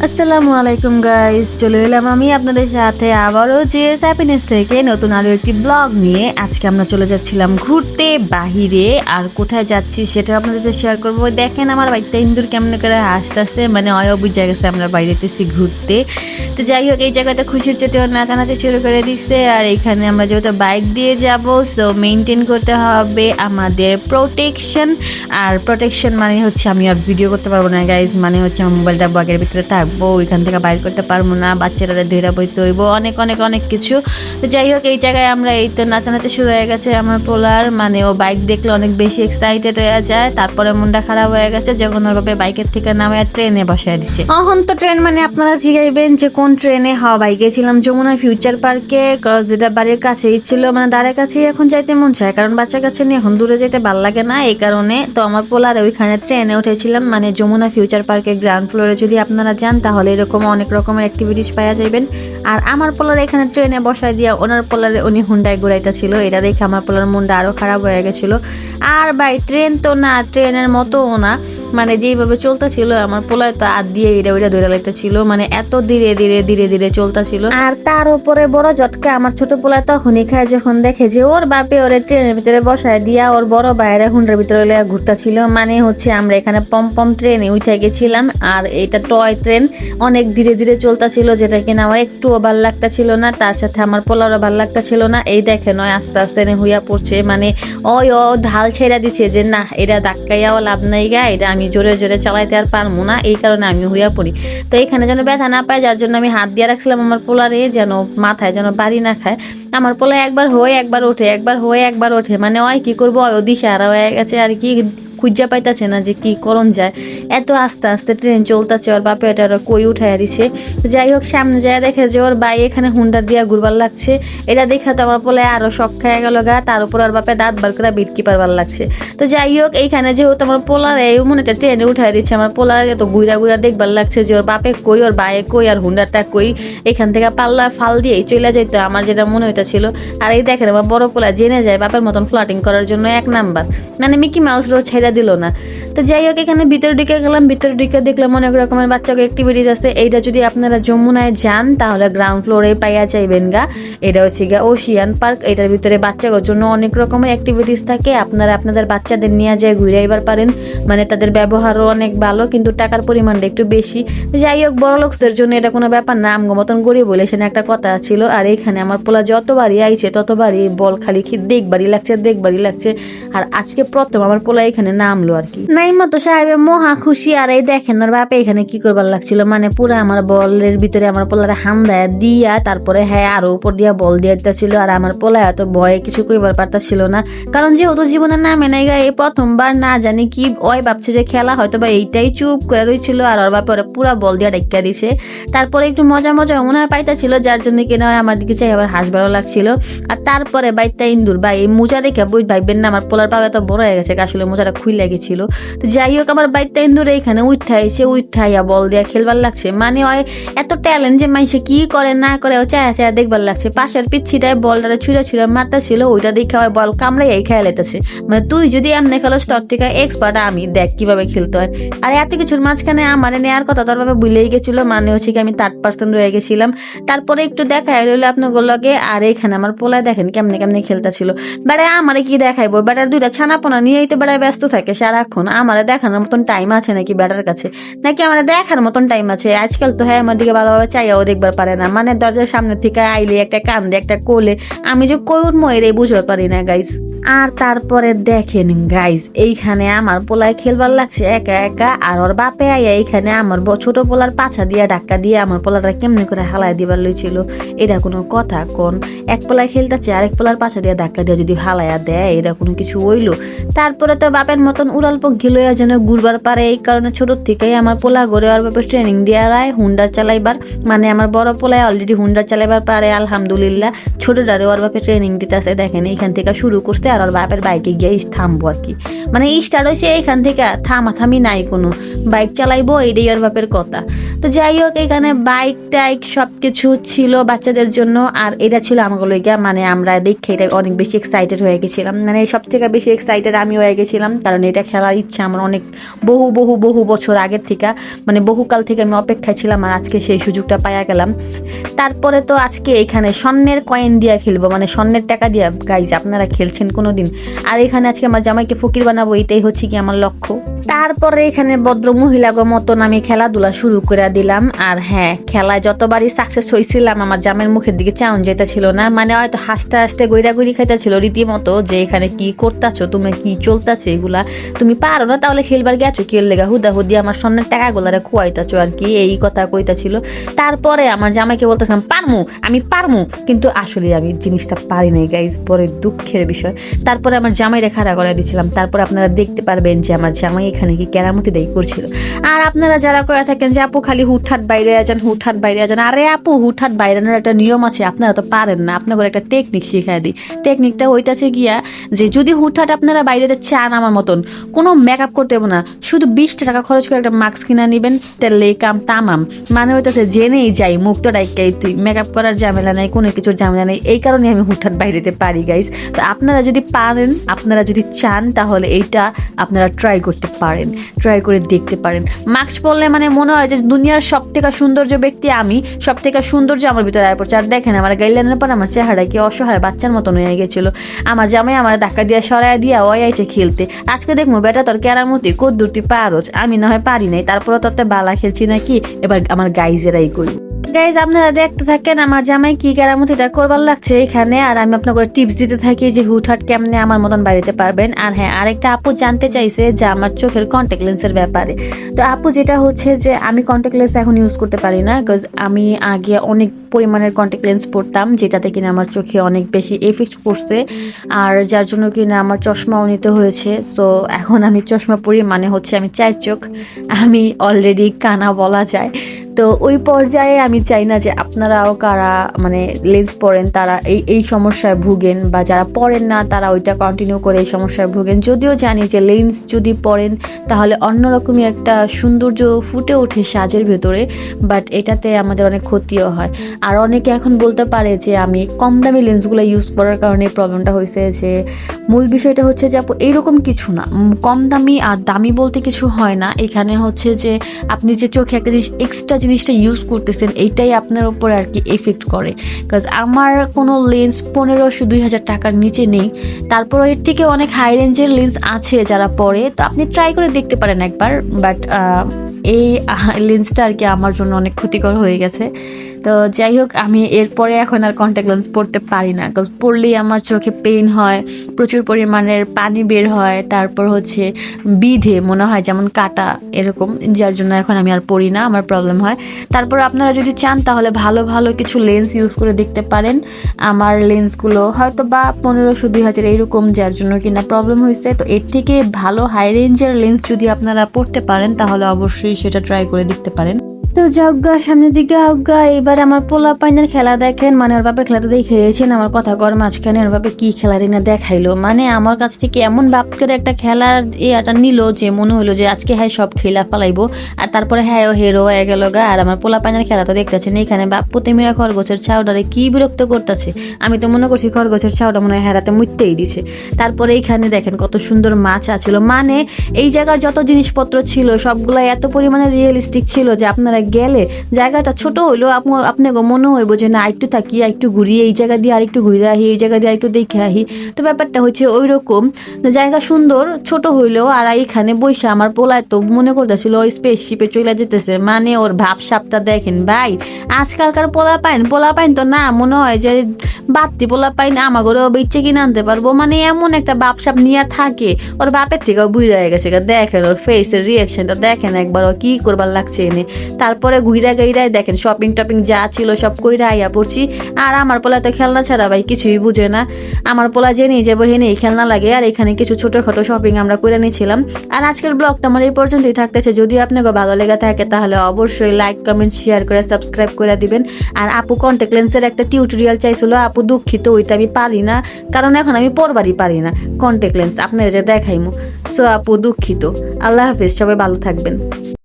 আসসালামু আলাইকুম গাইস, চলে এলাম আমি আপনাদের সাথে আবারও জিএস হ্যাপিনেস থেকে নতুন আরো একটি ব্লগ নিয়ে। আজকে আমরা চলে যাচ্ছিলাম ঘুরতে বাহিরে, আর কোথায় যাচ্ছি সেটা আপনাদের সাথে শেয়ার করবো। দেখেন আমার বাড়িতে ইন্দুর কেমন করে হাসতে হাসতে মানে বুঝা গেছে আমরা বাইরেতেছি ঘুরতে। তো যাই হোক, এই জায়গাতে খুশির চোটে নাচানাচি শুরু করে দিচ্ছে। আর এখানে আমরা যেহেতু বাইক দিয়ে যাব, সো মেনটেন করতে হবে আমাদের প্রোটেকশন। আর প্রোটেকশন মানে হচ্ছে আমি আর ভিডিও করতে পারবো না গাইজ, মানে হচ্ছে আমার মোবাইলটা ব্যাগের ভিতরে থাকবো, ওইখান থেকে বাইর করতে পারবো না, বাচ্চারা ধৈরা বইতে হইব, অনেক অনেক অনেক কিছু। তো যাই হোক, এই জায়গায় আমরা এই তো নাচানাচি শুরু হয়ে গেছে আমার পোলার, মানে ও বাইক দেখলে অনেক বেশি এক্সাইটেড হয়ে যায়। তারপরে মনটা খারাপ হয়ে গেছে যখন ওর বাবা বাইকের থেকে নামে ট্রেনে বসায় দিচ্ছে। এখন তো ট্রেন মানে আপনারা জিগাইবেন যে কোন ট্রেনে? ভাই গেছিলাম যমুনা ফিউচার পার্কে, যেটা বাড়ির কাছেই ছিল, মানে দ্বারের কাছেই এখন যাইতে মন চায়, কারণ বাচ্চা কাছে নিয়ে এখন দূরে যেতে ভালো লাগে না, এই কারণে। তো আমার পোলার ওইখানে ট্রেনে উঠেছিলাম, মানে যমুনা ফিউচার পার্কের গ্রাউন্ড ফ্লোরে যদি আপনারা যান তাহলে এরকম অনেক রকমের অ্যাক্টিভিটিস পাওয়া যাবেন। আর আমার পোলার এখানে ট্রেনে বসায় দিয়া ওনার পোলারে উনি হুন্ডায় ঘুরাইতে ছিল, এটা দেখে আমার পোলার মনটা আরো খারাপ হয়ে গেছিল। আর ভাই ট্রেন তো না, ট্রেনের মতোও না, মানে যেইভাবে চলতেছিল আমার পোলায় তো হাত দিয়ে এটা ওইটা ধরে লাইতেছিল, মানে এত ধীরে ধীরে ধীরে ধীরে চলতেছিল। আর তার উপরে বড় ঝটকা আমার ছোট পোলা তখনই খায় যখন দেখে যে ওর বাপে ওরে ট্রেনের ভিতরে বসায় দিয়া ওর বড় বাইরে হুন্ডার ভিতরে ঘুরতেছিল। মানে হচ্ছে আমরা এখানে পম ট্রেনে উঠে গেছিলাম, আর এটা টয় ট্রেন অনেক ধীরে ধীরে চলতেছিল, যেটা কিনা আমার একটুও ভাল লাগতেছিল না, তার সাথে আমার পোলারও ভাল লাগতেছিল না। এই দেখে নয় আস্তে আস্তে হইয়া পড়ছে, মানে ও ঢাল ছেড়া দিছে যে না এটা ধাক্কাইয়াও লাভ নাই গা, এটা আমি জোরে জোরে চালাইতে আর পারবো না, এই কারণে আমি হইয়া পড়ি। তো এখানে যেন ব্যথা না পায়, যার জন্য আমি হাত দিয়ে রাখছিলাম আমার পোলারে যেন মাথায় যেন বাড়ি না খায়। আমার পোলা একবার হয়ে একবার ওঠে, একবার হয়ে একবার ওঠে, মানে ওই কি করবো, ও দিশাহারা হয়ে গেছে আর কি, খুঁজা পাইতাছে না যে কি করণ যায়। এত আস্তে আস্তে ট্রেন চলতেছে, ওর বাপে এটা কই উঠাইয়া দিছে। যাই হোক, সামনে যায় দেখে যে ওর বাই এখানে হুন্ডার দিয়া ঘুরবার লাগছে, এটা দেখে তো আমার পোলায় আরো শখ খাইয়া গেল গা, তার উপর ওর বাপে দাঁত বার করে বিটকি পারবার লাগছে। তো যাই হোক, এইখানে যেহেতু আমার পোলার এই মনে একটা ট্রেনে উঠাই দিচ্ছে, আমার পোলার এত ঘুরা ঘুরা দেখবার লাগছে যে ওর বাপে কই, ওর বায়ে কই, আর হুন্ডারটা কই, এখান থেকে পাল্লা ফাল দিয়েই চলে যাইতো, আমার যেটা মনে হইতেছিল। আর এই দেখেন আমার বড় পোলা জেনে যায় বাপের মতন ফ্লাটিং করার জন্য এক নাম্বার, মানে মিকি মাউস রোজ ছেড়ে দিল না। তো যাই হোক, এখানে ভিতরে ঢুকে গেলাম, ভিতরে ঢুকে দেখলাম অনেক রকমের বাচ্চাকে অ্যাক্টিভিটিস আছে। এইটা যদি আপনারা যমুনায় যান তাহলে গ্রাউন্ড ফ্লোরে পাইয়া যাইবেন গা। এটা হচ্ছে গা ওশিয়ান পার্ক, এটার ভিতরে বাচ্চাদের জন্য অনেক রকমের অ্যাক্টিভিটিস থাকে, আপনারা আপনাদের বাচ্চাদের নিয়ে যায় ঘুরে আইবার পারেন, মানে তাদের ব্যবহারও অনেক ভালো, কিন্তু টাকার পরিমাণটা একটু বেশি। যাই হোক, বড় লোকদের জন্য এটা কোনো ব্যাপার না, আমগো মতন গরিব বলে সেখানে একটা কথা ছিল। আর এখানে আমার পোলা যতবারই আইছে ততবারই বল খালি দেখবারই লাগছে। আর আজকে প্রথম আমার পোলা এখানে নামলো আর কি। নাইমতো সাহেবের মহা খুশি। আর এই দেখেন ওর বাপে এখানে কি করবার লাগছিল, মানে পুরো আমার বলের ভিতরে আমার পোলারে হামদায় দিয়া তারপরে হ্যাঁ আরো উপর দিয়া বল দিয়ে দিতেছিল। আর আমার পোলা এত ভয়ে কিছু কইবার পারতাছিল না, কারণ যেহেতু জীবনের নামে নাই গা, এই প্রথমবার না জানি কি ওই ভাবছে যে খেলা হয়তো বা এইটাই, চুপ করে রইছিল। আর ওর বাপে ওরা পুরা বল দিয়ে ডাক্কা দিছে। তারপরে একটু মজা মনে হয় পাইতাছিল, যার জন্য কিনা আমার দিকে চাই আবার হাসবারও লাগছিল। আর তারপরে বাইতা ইন্দুর ভাই এই মোজা দেখে বই ভাইবেন না, আমার পোলার পা এত বড় হয়ে গেছে, আসলে মোজাটা খুইলে গেছিল। তো যাই হোক, আমার বাইতে ইন্দুরে এখানে উঠাইয়া বল দিয়া খেলবার লাগছে, মানে ওই এত ট্যালেন্ট যে মানুষে কি করে না করে ও চায়া দেখবার লাগছে। পাশের পিচ্ছিটায় বলটা ছুঁড়া মারতেছিল, ওইটা দেখে ওই বল কামড়াই খেয়ে লেতেছে, মানে তুই যদি এমনি খেলোস তোর থেকে এক্সপার্ট আমি, দেখ কিভাবে খেলতে হয়। আর এত কিছুর মাঝখানে আমার নেওয়ার কথা তোর ভাবে ভুলেই গেছিল, মানে হচ্ছে কি আমি 3rd রয়ে গেছিলাম। তারপরে একটু দেখাই রইলো আপনার গোলকে। আর এখানে আমার পোলায় দেখেন কেমনে খেলতেছিল, বেড়া আমারে কি দেখাইবো, বেটার দুইটা ছানাপোনা নিয়েই তো বেড়ায় ব্যস্ত থাকে সারাক্ষণ। আমারে দেখানোর মতন টাইম আছে নাকি বেটার কাছে, নাকি আমার দেখার মতন টাইম আছে? আজকাল তো হ্যাঁ আমার দিকে ভালোভাবে চাইয়াও দেখবার পারে না, মানে দরজার সামনে থেকে আইলে একটা কান্দে একটা কোলে, আমি যে কৌর ময়ের বুঝতে পারি না গাইজ। আর তারপরে দেখেন গাইজ, এইখানে আমার পোলায় খেলবার লাগছে একা একা, আর ওর বাপে আইয়া এইখানে আমার ছোট পোলার পাছা দিয়া ধাক্কা দিয়ে আমার পোলাটা কেমনি করে হালাই দিবার লইছিল। এটা কোনো কথা? কোন এক পোলায় খেলতেছে আরেক পোলার পাছা দিয়া ধাক্কা দিয়ে যদি হালাইয়া দেয়, এটা কোনো কিছু হইলো? তারপরে তো বাপের মতন উড়াল পঙ্খী লইয়া যেন ঘুরবার পারে, এই কারণে ছোট থেকেই আমার পোলা ঘরে ওর বাপে ট্রেনিং দিয়া দেয় হুন্ডার চালাইবার, মানে আমার বড় পোলায় অলরেডি হুন্ডার চালাইবার পারে আলহামদুলিল্লাহ, ছোটটারে ওর বাপে ট্রেনিং দিতেছে। দেখেন এইখান থেকে শুরু করছে আর ওর বাপের বাইকে গিয়ে থামবো আর কি। মানে স্টার্ট হয়েছে এখান থেকে, থামাথামি নাই কোনো, বাইক চালাইবো এটাই ওর বাপের কথা। তো যাই হোক, এখানে বাইক টাইক সব কিছু ছিল বাচ্চাদের জন্য, আর এটা ছিল আমাকে লইগা, মানে আমরা দেখে এটা অনেক বেশি এক্সাইটেড হয়ে গেছিলাম। মানে সব থেকে বেশি এক্সাইটেড আমি হয়ে গেছিলাম, কারণ এটা খেলার ইচ্ছা আমার অনেক বহু বহু বহু বছর আগের থেকে, মানে বহুকাল থেকে আমি অপেক্ষায় ছিলাম, আর আজকে সেই সুযোগটা পাইয়া গেলাম। তারপরে তো আজকে এখানে স্বর্ণের কয়েন দিয়ে খেলবো, মানে স্বর্ণের টাকা দিয়ে। গাইজ, আপনারা খেলছেন কোনোদিন? আর এখানে আজকে আমার জামাইকে ফকির বানাবো, এটাই হচ্ছে কি আমার লক্ষ্য। তারপরে এখানে ভদ্র মহিলাগো মতন আমি খেলাধুলা শুরু করে দিলাম। আর হ্যাঁ, খেলায় যতবারই সাকসেস হয়েছিলাম আমার জামের মুখের দিকে চাউন যেতে ছিল না, মানে হয়তো হাসতে হাসতে গৈরাগুড়ি খাইতেছিল রীতিমতো, যে এখানে কি করতেছো, তুমি কি চলতেছে, এগুলা তুমি পারো না, তাহলে খেলবার গেছো কি লেগা, হুদা হুদি আমার স্বর্ণের টাকাগুলারে খুয়াইতেছো আর কি, এই কথা কইতাছিল। তারপরে আমার জামাইকে বলতেছিলাম পারমু, আমি পারমু, কিন্তু আসলে আমি জিনিসটা পারি নাই গাইজ, পরে দুঃখের বিষয়। তারপরে আমার জামাইরে খাড়া করে দিয়েছিলাম। তারপরে আপনারা দেখতে পারবেন যে আমার জামাই এখানে কি কেরামতি দেই করছিল। আর আপনারা যারা করে থাকেন যে আপু খালি হুটহাট বাইরে যান, হুটহাট বাইরে যান, আরে আপু হুটহাট বাইরানোর একটা নিয়ম আছে, আপনারা তো পারেন না। আপনাদের একটা টেকনিক শিখাই দিই। টেকনিকটা হইতাছে গিয়া যে যদি হুটহাট আপনারা বাইরে চান আমার মতন, কোনো মেকআপ করতে হবে না, শুধু 20 টাকা খরচ করে একটা মাস্ক কিনা নেবেন, তেলে কাম তামাম। মানে হইতাছে জেনেই যাই, মুখটা ডাইকাই তুই, মেকআপ করার ঝামেলা নাই, কোনো কিছুর ঝামেলা নেই। এই কারণে আমি হুটহাট বাইরেতে পারি গাইজ। তো আপনারা যদি পারেন, আপনারা যদি চান, তাহলে এইটা আপনারা ট্রাই করতে পারেন, ট্রাই করে দেখতে পারেন। মাস্ক পরলে মানে মনে হয় যে দুনিয়ার সব থেকে সৌন্দর্য ব্যক্তি আমি, সব থেকে সৌন্দর্য আমার ভিতরে আয় পড়ছে। আর দেখেন আমার গাইডলাইনের পর আমার চেহারা কি অসহায় বাচ্চার মতন হয়ে গেছিল। আমার জামাই আমার ধাক্কা দিয়ে সরাই দিয়া ওই আইছে খেলতে। আজকে দেখবো বেটা তোর কেরামতি কদ্দুরটি পারোচ, আমি না হয় পারি নাই, তারপরে তোর বালা খেলছি নাকি, এবার আমার গাইজেরাই করি। গাইজ, আপনারা দেখতে থাকেন আমার জামাই কি কেরামতিটা করবার লাগছে এখানে, আর আমি আপনাকে টিপস দিতে থাকি যে হুটহাট কেমনে আমার মতন বাড়িতে পারবেন। আর হ্যাঁ, আরেকটা আপু জানতে চাইছে যে আমার চোখের কন্ট্যাক্ট লেন্সের ব্যাপারে। তো আপু যেটা হচ্ছে যে আমি কন্ট্যাক্ট লেন্স এখন ইউজ করতে পারি না, বিকজ আমি আগে অনেক পরিমাণের কন্ট্যাক্ট লেন্স পরতাম, যেটাতে কিনা আমার চোখে অনেক বেশি এফেক্ট পড়ছে, আর যার জন্য কিনা আমার চশমাও নিতে হয়েছে। সো এখন আমি চশমা পরি, মানে হচ্ছে আমি 4 চোখ, আমি অলরেডি কানা বলা যায়। তো ওই পর্যায়ে আমি চাই না যে আপনারাও কারা মানে লেন্স পরেন তারা এই সমস্যায় ভুগেন, বা যারা পরেন না তারা ওইটা কন্টিনিউ করে এই সমস্যায় ভুগেন। যদিও জানি যে লেন্স যদি পরেন তাহলে অন্যরকমই একটা সৌন্দর্য ফুটে ওঠে সাজের ভেতরে, বাট এটাতে আমাদের অনেক ক্ষতিও হয়। আর অনেকে এখন বলতে পারে যে আমি কম দামি লেন্সগুলো ইউজ করার কারণে প্রবলেমটা হয়েছে, যে মূল বিষয়টা হচ্ছে যে এইরকম কিছু না, কম দামি আর দামি বলতে কিছু হয় না। এখানে হচ্ছে যে আপনি যে চোখে একটা জিনিস এক্সট্রা জিনিসটা ইউজ করতেছেন, এইটাই আপনার উপর আর কি এফেক্ট করে। বিকজ আমার কোনো লেন্স 1500-2000 টাকার নিচে নেই, তারপর এর থেকে অনেক হাই রেঞ্জের লেন্স আছে যারা পরে, তো আপনি ট্রাই করে দেখতে পারেন একবার। বাট এই লেন্সটা আর কি আমার জন্য অনেক ক্ষতিকর হয়ে গেছে। তো যাই হোক, আমি এরপরে এখন আর কন্ট্যাক্ট লেন্স পরতে পারি না, বিকজ পরলেই আমার চোখে পেইন হয়, প্রচুর পরিমাণের পানি বের হয়, তারপর হচ্ছে বিধে মনে হয় যেমন কাটা এরকম, যার জন্য এখন আমি আর পরি না, আমার প্রবলেম হয়। তারপর আপনারা যদি চান তাহলে ভালো ভালো কিছু লেন্স ইউজ করে দেখতে পারেন। আমার লেন্সগুলো হয়তো বা 1500-2000 এইরকম, যার জন্য কিনা প্রবলেম হয়েছে। তো এর থেকে ভালো হাই রেঞ্জের লেন্স যদি আপনারা পড়তে পারেন তাহলে অবশ্যই সেটা ট্রাই করে দেখতে পারেন। তো যাওগা সামনের দিকে আউগা। এবার আমার পোলা পাইনের খেলা দেখেন, মানে ওর বাপের খেলাটা দেখেছেন, আমার কথা কর মাঝখানে ওর বাপে কি খেলারই না দেখাইলো, মানে আমার কাছ থেকে এমন বাপ করে একটা খেলার এটা নিল যে মনে হলো যে আজকে হ্যাঁ সব খেলা ফেলাইবো, আর তারপরে হ্যাঁ ও হিরো হয়ে গেল গা। আর আমার পোলা পাইনের খেলা তো দেখতেছেন, এখানে বাপ প্রতিমিরা খরগোছের ছাউডারে কি বিরক্ত করতেছে। আমি তো মনে করছি খরগোছের ছাউটা মনে হয় হেরাতে মুইতেই দিছে। তারপরে এইখানে দেখেন কত সুন্দর মাছ আছিল, মানে এই জায়গার যত জিনিসপত্র ছিল সবগুলো এত পরিমাণে রিয়েলিস্টিক ছিল যে আপনারা গেলে জায়গাটা ছোট হইলেও আপনাকে মনে হইব যে না একটু থাকি, একটু ঘুরি, এই জায়গা দিয়ে আর একটু ঘুরে আহি, এই জায়গা দিয়ে একটু দেখে আহি। তো ব্যাপারটা হচ্ছে ওই রকম, জায়গা সুন্দর ছোট হইলেও। আর এইখানে বৈশা আমার পোলায় তো মনে করতেছিল ওই স্পেসশিপে চলে যেতেছে, মানে ওর ভাবসাবটা দেখেন ভাই। আজকালকার পোলা পাইন তো না মনে হয় যে বাড়তি পোলা পাইন আমাগরেও বেচে কিনে আনতে পারবো, মানে এমন একটা বাপসাপ নিয়ে থাকে। ওর বাপের থেকেও বুড়া হয়ে গেছে, দেখেন ওর ফেসের রিয়াকশনটা দেখেন একবার, ও কি করবার লাগছে এনে। তারপরে ঘুইরা গাইরাই দেখেন শপিং টপিং যা ছিল সব কইরা আইয়া পড়ছি। আর আমার পোলা তো খেলনা ছাড়া ভাই কিছুই বুঝে না, আমার পোলা জেনেই যাবো হেনেই খেলনা লাগে। আর এখানে কিছু ছোটখাটো শপিং আমরা করে নিয়েছিলাম। আর আজকের ব্লগটা আমার এই পর্যন্তই থাকতেছে। যদি আপনাকে ভালো লেগে থাকে তাহলে অবশ্যই লাইক কমেন্ট শেয়ার করে সাবস্ক্রাইব করে দিবেন। আর আপু কন্ট্যাক্ট লেন্সের একটা টিউটোরিয়াল চাইছিল, আপু আপু দুঃখিত, ওইটা আমি পারি না, কারণ এখন আমি পরবারই পারি না কন্ট্যাক্ট লেন্স আপনারা যে দেখাইমু। সো আপু দুঃখিত। আল্লাহ হাফেজ, সবাই ভালো থাকবেন।